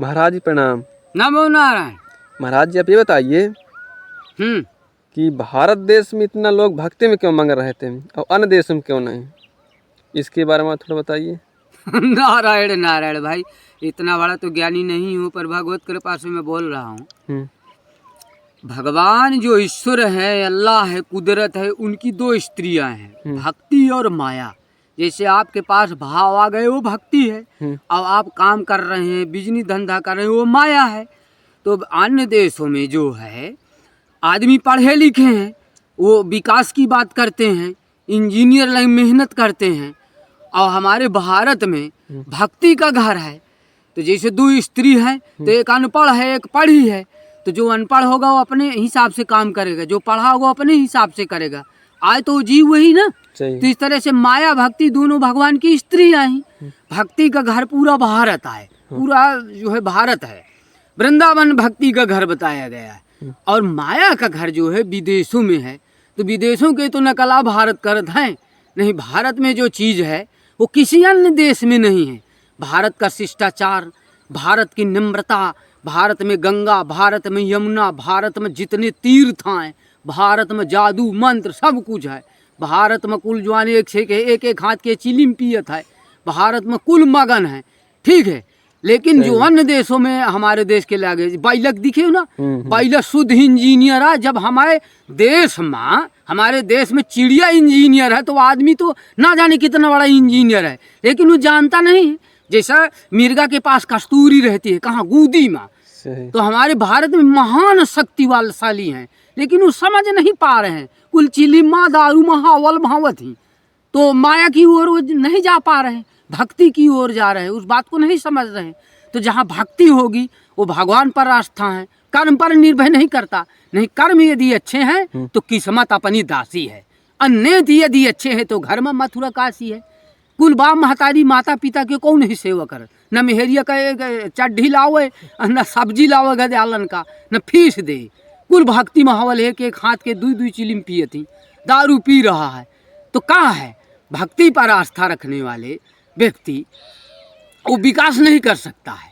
महाराज जी प्रणाम। नमो नारायण। महाराज जी आप ये बताइए कि भारत देश में इतना लोग भक्ति में क्यों मंग रहे थे और अन्य देशों में क्यों नहीं, इसके बारे में थोड़ा बताइए। नारायण नारायण भाई, इतना बड़ा तो ज्ञानी नहीं हूँ, पर भगवत कृपा से मैं बोल रहा हूँ। भगवान जो ईश्वर है, अल्लाह है, कुदरत है, उनकी दो स्त्रियां हैं, भक्ति और माया। जैसे आपके पास भाव आ गए वो भक्ति है, और आप काम कर रहे हैं, बिजनेस धंधा कर रहे हैं, वो माया है। तो अन्य देशों में जो है आदमी पढ़े लिखे हैं, वो विकास की बात करते हैं, इंजीनियर लाइन मेहनत करते हैं, और हमारे भारत में भक्ति का घर है। तो जैसे दो स्त्री हैं, तो एक अनपढ़ है, एक पढ़ी है। तो जो अनपढ़ होगा वो अपने हिसाब से काम करेगा, जो पढ़ा होगा अपने हिसाब से करेगा। आज तो जीव वही ना। तो इस तरह से माया भक्ति दोनों भगवान की स्त्रियां ही। भक्ति का घर पूरा भारत है, पूरा जो है भारत है। वृंदावन भक्ति का घर बताया गया है। और माया का घर जो है विदेशों में है। तो विदेशों के तो नकला भारत करत हैं नहीं। भारत में जो चीज़ है वो किसी अन्य देश में नहीं है। भारत का शिष्टाचार, भारत की नम्रता, भारत में गंगा, भारत में यमुना, भारत में जितने तीर्थ हैं, भारत में जादू मंत्र सब कुछ है। भारत में कुल जवान एक एक हाथ के चिलिम पियत है। भारत में कुल मगन है, ठीक है। लेकिन जो अन्य देशों में हमारे देश के लागे बाइलक दिखे ना, बाइलक शुद्ध इंजीनियर है। जब हमारे देश में चिड़िया इंजीनियर है, तो आदमी तो ना जाने कितना बड़ा इंजीनियर है, लेकिन वो जानता नहीं है। जैसा मिर्गा के पास कस्तूरी रहती है, कहाँ गूदी में। तो हमारे भारत में महान शक्तिशाली हैं, लेकिन वो समझ नहीं पा रहे हैं। कुल चिलिमा दारू महावल भावत ही, तो माया की ओर वो नहीं जा पा रहे हैं, भक्ति की ओर जा रहे हैं, उस बात को नहीं समझ रहे हैं। तो जहाँ भक्ति होगी वो भगवान पर आस्था है, कर्म पर निर्भर नहीं करता। नहीं, कर्म यदि अच्छे हैं तो किस्मत अपनी दासी है। अन्य यदि अच्छे हैं तो घर में मथुरा काशी है। कुल बाप महतारी माता पिता के कौन ही सेवा कर, न मेहरिया का चड्ढी लावे, न सब्जी लावे गदयालन का, न फीस दे। कुल भक्ति महावल एक एक हाथ के दू चिलिम पिए थी, दारू पी रहा है। तो कहाँ है भक्ति पर आस्था रखने वाले व्यक्ति, वो विकास नहीं कर सकता है।